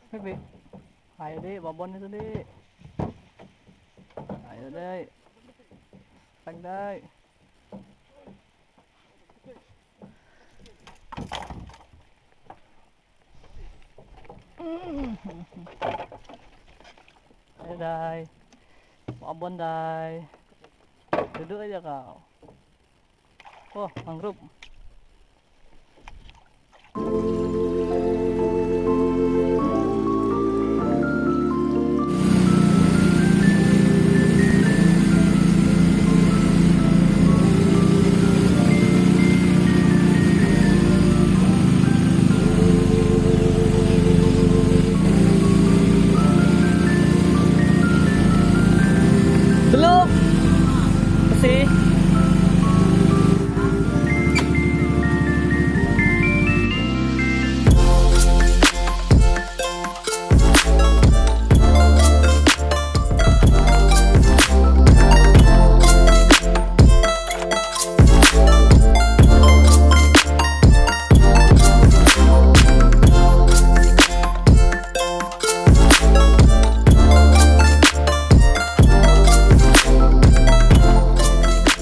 Bibi, ayo deh, babon itu deh. Ayo deh, tag deh. Ayo deh, babon deh. Duduk aja kau. Oh, mangrove. Belum. Masih.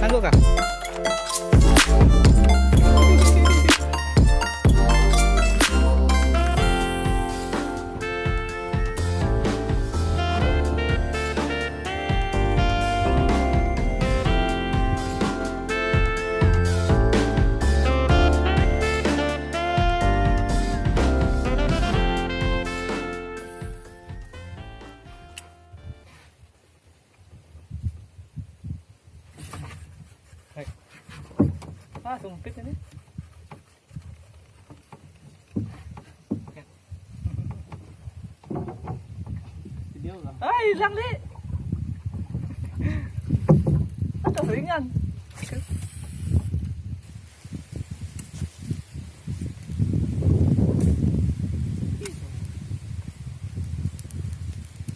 Tangguh kah? Ah, sumpit ini. Video lah. Ah, hilang deh. Ada ringan.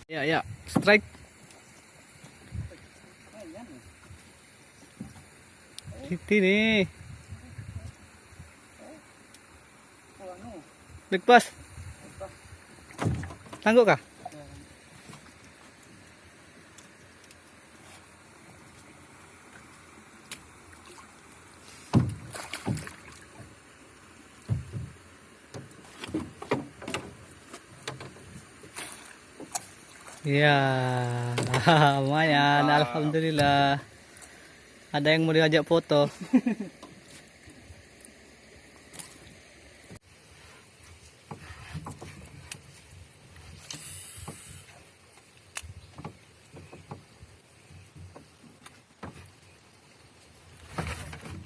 Ya, ya, strike. Ini. Big Boss. Tangguh kah? Ya, lumayan. Alhamdulillah. Ada yang mau diajak foto.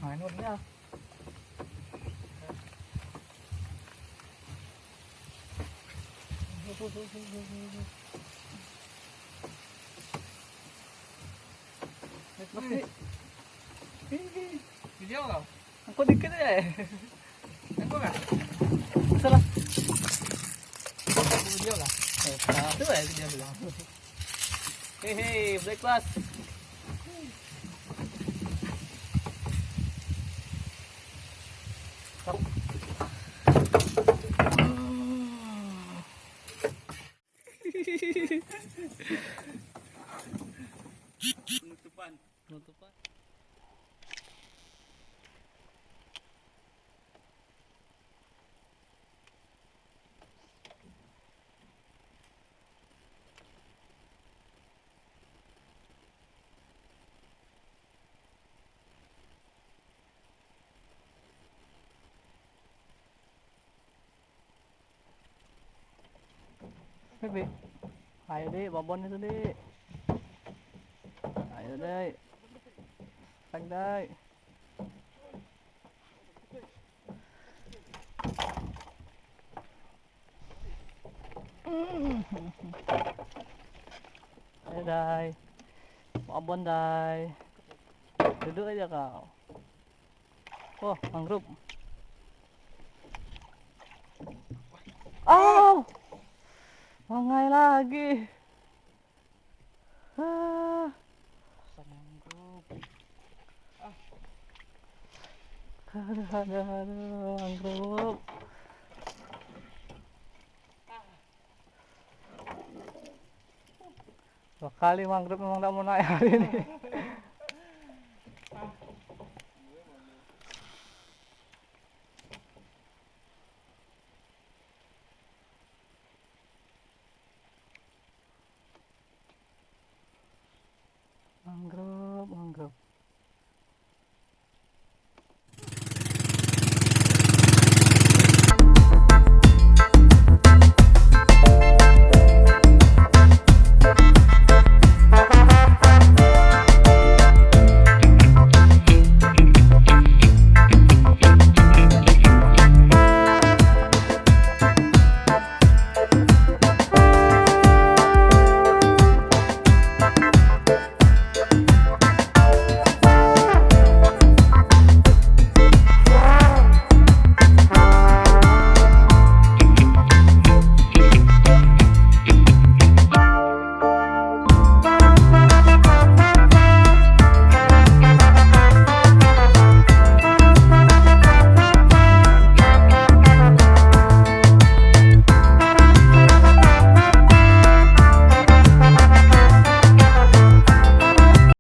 Mainnya. Video kau? Aku dikit aja. Aku kan? Salah. Video lah. Itu ya dia bilang. Hehe, breakfast. Penutupan. Bibi, ayo deh, babon itu deh. Ayo deh, tag deh. Ayo deh, babon deh. Duduk aja kau. Oh, mangrove. Oh, mangai lagi. Aduh, mangrove. Kali mangrove memang tak mau naik hari ini.